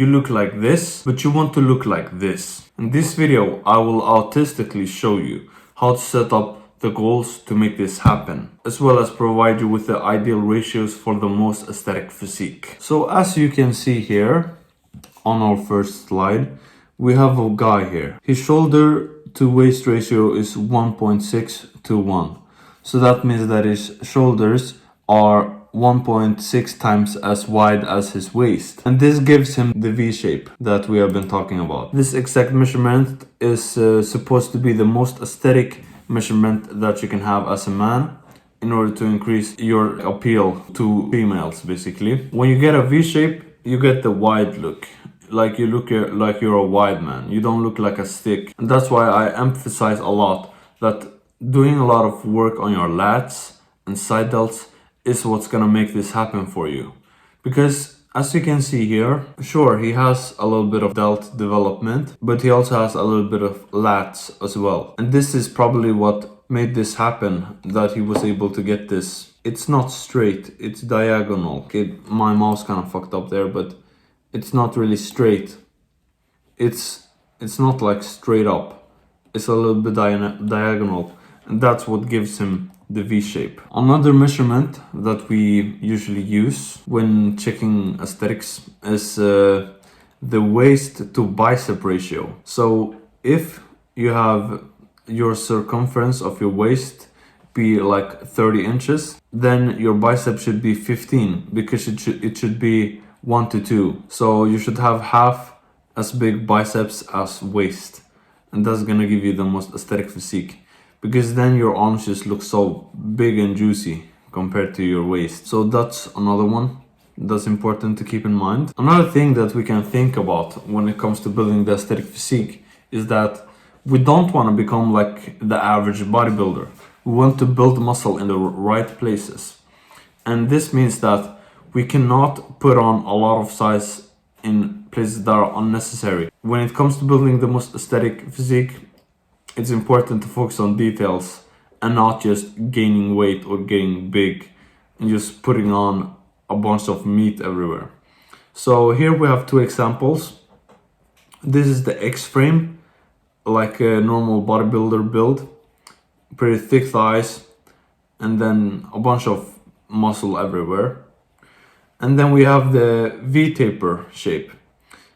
you look like this, but you want to look like this. In this video, I will artistically show you how to set up the goals to make this happen, as well as provide you with the ideal ratios for the most aesthetic physique. So as you can see here on our first slide, we have a guy here. His shoulder to waist ratio is 1.6 to 1. So that means that his shoulders are 1.6 times as wide as his waist. And this gives him the V shape that we have been talking about. This exact measurement is supposed to be the most aesthetic measurement that you can have as a man in order to increase your appeal to females, basically. When you get a V shape, you get the wide look. Like you look like you're a wide man. You don't look like a stick. And that's why I emphasize a lot that doing a lot of work on your lats and side delts is what's gonna make this happen for you. Because as you can see here, sure, he has a little bit of delt development, but he also has a little bit of lats as well. And this is probably what made this happen, that he was able to get this. It's not straight, it's diagonal. Okay, my mouse kind of fucked up there, but it's not really straight. It's not like straight up. It's a little bit diagonal, and that's what gives him the V shape. Another measurement that we usually use when checking aesthetics is the waist to bicep ratio. So if you have your circumference of your waist be like 30 inches, then your bicep should be 15, because it should be 1 to 2. So you should have half as big biceps as waist, and that's gonna give you the most aesthetic physique, because then your arms just look so big and juicy compared to your waist. So that's another one that's important to keep in mind. Another thing that we can think about when it comes to building the aesthetic physique is that we don't want to become like the average bodybuilder. We want to build muscle in the right places. And this means that we cannot put on a lot of size in places that are unnecessary. When it comes to building the most aesthetic physique, it's important to focus on details and not just gaining weight or getting big and just putting on a bunch of meat everywhere. So here we have two examples. This is the X frame, like a normal bodybuilder build, pretty thick thighs, and then a bunch of muscle everywhere. And then we have the V taper shape.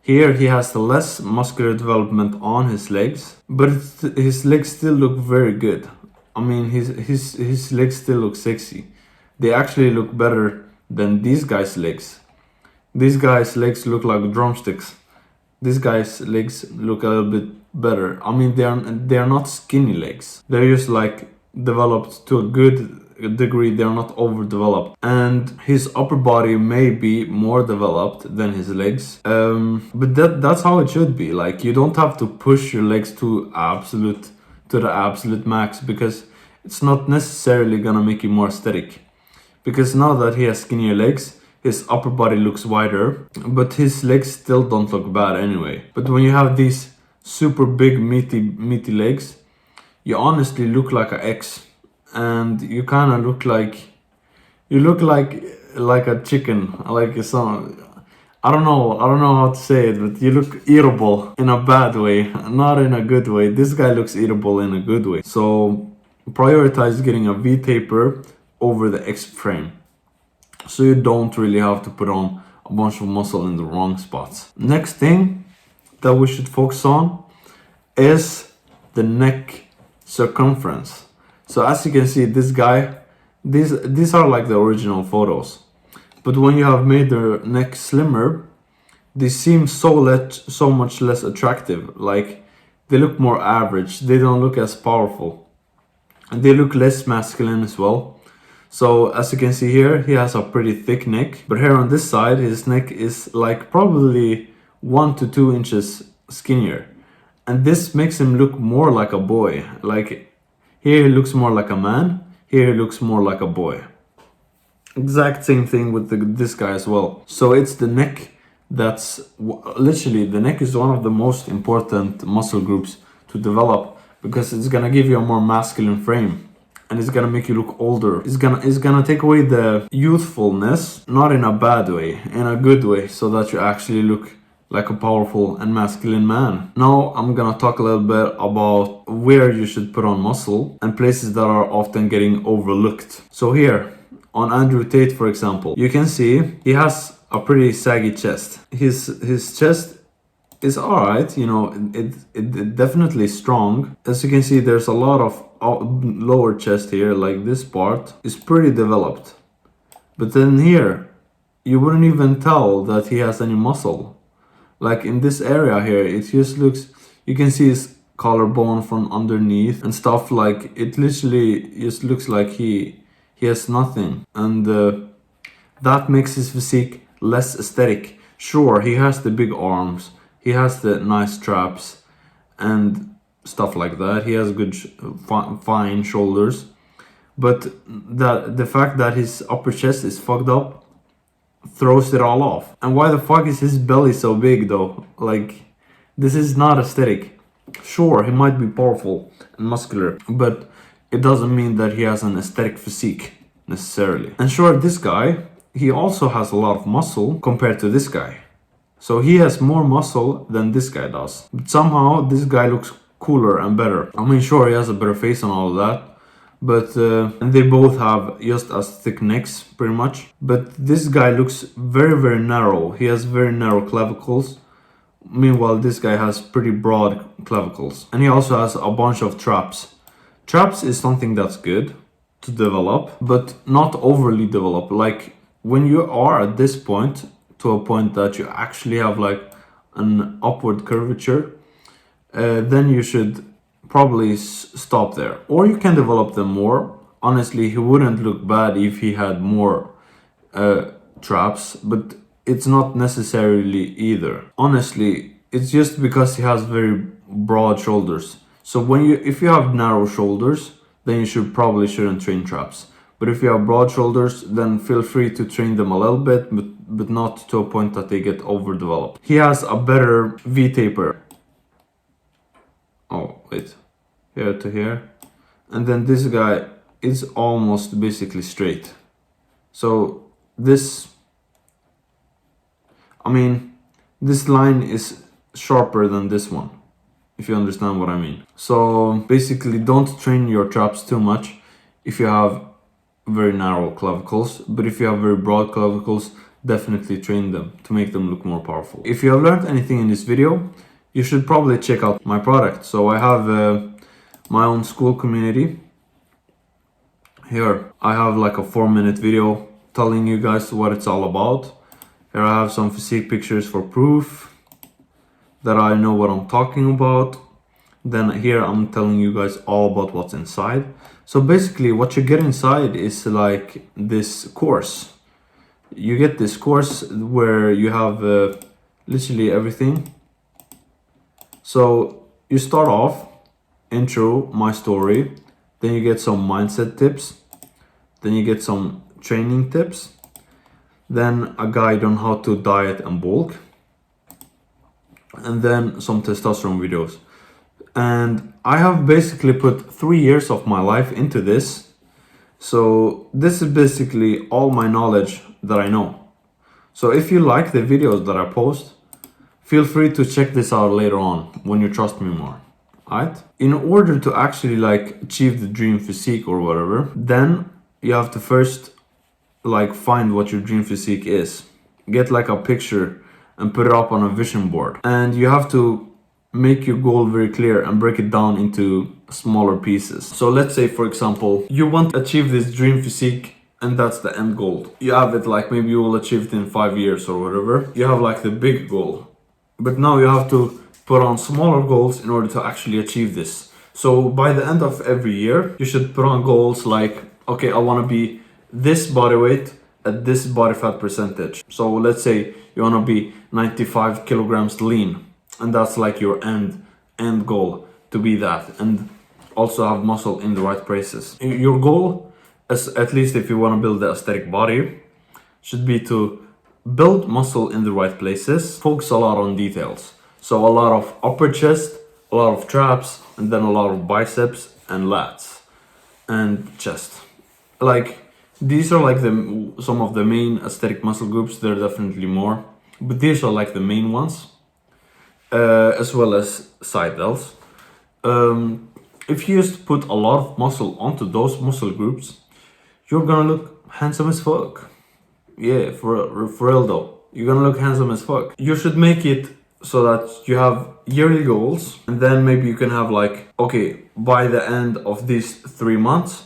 Here he has the less muscular development on his legs, but his legs still look very good. I mean, his legs still look sexy. They actually look better than these guys' legs. These guys' legs look like drumsticks. These guys' legs look a little bit better. I mean, they are not skinny legs. They're just like developed to a good degree. They're not overdeveloped, and his upper body may be more developed than his legs, but that's how it should be. Like, you don't have to push your legs to the absolute max, because it's not necessarily gonna make you more aesthetic. Because now that he has skinnier legs, his upper body looks wider, but his legs still don't look bad anyway. But when you have these super big meaty legs, you honestly look like an X. And you kind of look like a chicken, like some, I don't know how to say it, but you look eatable in a bad way, not in a good way. This guy looks eatable in a good way. So prioritize getting a V taper over the X frame, so you don't really have to put on a bunch of muscle in the wrong spots. Next thing that we should focus on is the neck circumference. So as you can see, this guy, these are like the original photos. But when you have made their neck slimmer, they seem so much less attractive. Like, they look more average. They don't look as powerful. And they look less masculine as well. So as you can see here, he has a pretty thick neck. But here on this side, his neck is like probably 1 to 2 inches skinnier. And this makes him look more like a boy. Like, here he looks more like a man, here he looks more like a boy. Exact same thing with this guy as well. So it's the neck that's, literally, the neck is one of the most important muscle groups to develop, because it's gonna give you a more masculine frame. And it's gonna make you look older. It's gonna take away the youthfulness, not in a bad way, in a good way, so that you actually look like a powerful and masculine man. Now I'm gonna talk a little bit about where you should put on muscle and places that are often getting overlooked. So here, on Andrew Tate for example, you can see he has a pretty saggy chest. His chest is alright, you know, it definitely strong. As you can see, there's a lot of lower chest here, like this part is pretty developed. But then here, you wouldn't even tell that he has any muscle. Like in this area here, it just looks, you can see his collarbone from underneath and stuff, like it literally just looks like he has nothing. And that makes his physique less aesthetic. Sure, he has the big arms, he has the nice traps and stuff like that. He has good, fine shoulders. But the fact that his upper chest is fucked up throws it all off. And why the fuck is his belly so big though? Like, this is not aesthetic. Sure, he might be powerful and muscular, but it doesn't mean that he has an aesthetic physique necessarily. And sure, this guy, he also has a lot of muscle compared to this guy. So he has more muscle than this guy does. But somehow this guy looks cooler and better. I mean, sure, he has a better face and all of that, but and they both have just as thick necks pretty much. But this guy looks very, very narrow. He has very narrow clavicles. Meanwhile, this guy has pretty broad clavicles. And he also has a bunch of traps. Traps is something that's good to develop, but not overly develop. Like when you are at this point, to a point that you actually have like an upward curvature, then you should probably stop there. Or you can develop them more. Honestly, he wouldn't look bad if he had more traps, but it's not necessarily either. Honestly, it's just because he has very broad shoulders. So if you have narrow shoulders, then you shouldn't train traps. But if you have broad shoulders, then feel free to train them a little bit, but not to a point that they get overdeveloped. He has a better V-taper. Oh, wait. Here to here. And then this guy is almost basically straight. So this line is sharper than this one, if you understand what I mean. So basically, don't train your traps too much if you have very narrow clavicles, but if you have very broad clavicles, definitely train them to make them look more powerful. If you have learned anything in this video, you should probably check out my product. So I have my own school community. Here I have like a 4-minute video telling you guys what it's all about. Here I have some physique pictures for proof that I know what I'm talking about. Then here I'm telling you guys all about what's inside. So basically what you get inside is like this course. You get this course where you have literally everything. So you start off, intro, my story, then you get some mindset tips, then you get some training tips, then a guide on how to diet and bulk, and then some testosterone videos. And I have basically put 3 years of my life into this. So this is basically all my knowledge that I know. So if you like the videos that I post, feel free to check this out later on when you trust me more. Alright? In order to actually like achieve the dream physique or whatever, then you have to first like find what your dream physique is. Get like a picture and put it up on a vision board. And you have to make your goal very clear and break it down into smaller pieces. So let's say, for example, you want to achieve this dream physique and that's the end goal. You have it like maybe you will achieve it in 5 years or whatever. You have like the big goal. But now you have to put on smaller goals in order to actually achieve this. So by the end of every year, you should put on goals like, okay, I want to be this body weight at this body fat percentage. So let's say you want to be 95 kilograms lean. And that's like your end goal, to be that, and also have muscle in the right places. Your goal, at least if you want to build the aesthetic body, should be to build muscle in the right places, focus a lot on details. So a lot of upper chest, a lot of traps, and then a lot of biceps and lats and chest. Like these are like some of the main aesthetic muscle groups. There are definitely more, but these are like the main ones. as well as side delts. If you just put a lot of muscle onto those muscle groups, you're gonna look handsome as fuck. Yeah, for real though. You're gonna look handsome as fuck. You should make it so that you have yearly goals, and then maybe you can have like, okay, by the end of these 3 months,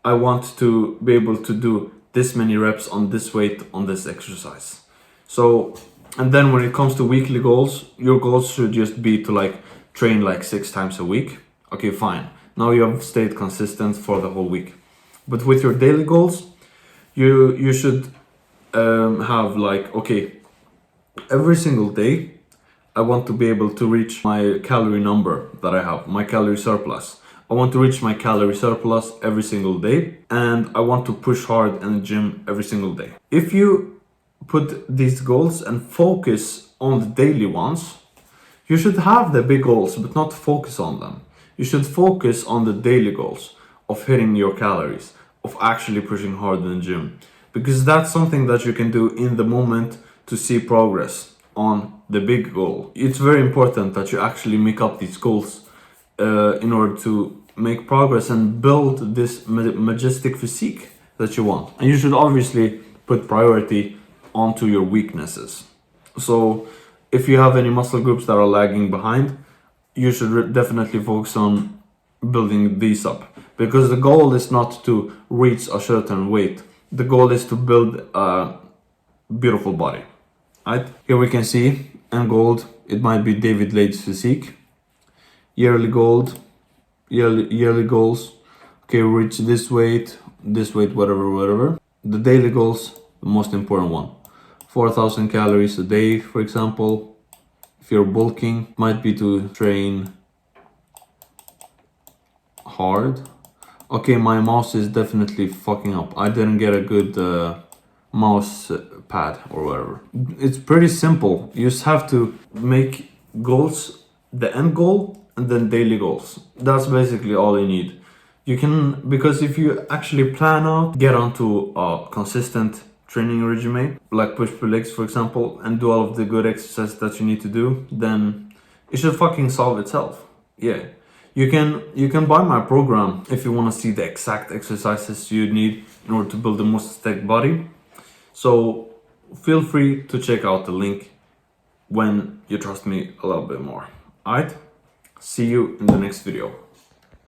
I want to be able to do this many reps on this weight on this exercise. So, and then when it comes to weekly goals, your goals should just be to like train like 6 times a week. Okay, fine. Now you have stayed consistent for the whole week. But with your daily goals, you should have like, okay, every single day I want to be able to reach my calorie number that I have, my calorie surplus. I want to reach my calorie surplus every single day, and I want to push hard in the gym every single day. If you put these goals and focus on the daily ones, you should have the big goals but not focus on them. You should focus on the daily goals of hitting your calories, of actually pushing hard in the gym, because that's something that you can do in the moment to see progress on the big goal. It's very important that you actually make up these goals in order to make progress and build this majestic physique that you want. And you should obviously put priority onto your weaknesses. So if you have any muscle groups that are lagging behind, you should definitely focus on building these up, because the goal is not to reach a certain weight. The goal is to build a beautiful body. Right? Here we can see in gold, it might be David Lade's physique. Yearly gold, yearly goals. Okay, reach this weight, whatever. The daily goals, the most important one. 4,000 calories a day, for example. If you're bulking, might be to train hard. Okay, my mouse is definitely fucking up. I didn't get a good mouse pad or whatever. It's pretty simple. You just have to make goals, the end goal, and then daily goals. That's basically all you need. You can, because if you actually plan out, get onto a consistent training regime, like push-pull legs for example, and do all of the good exercises that you need to do, then it should fucking solve itself. Yeah. You can buy my program if you want to see the exact exercises you need in order to build the most aesthetic body. So feel free to check out the link when you trust me a little bit more. Alright? See you in the next video.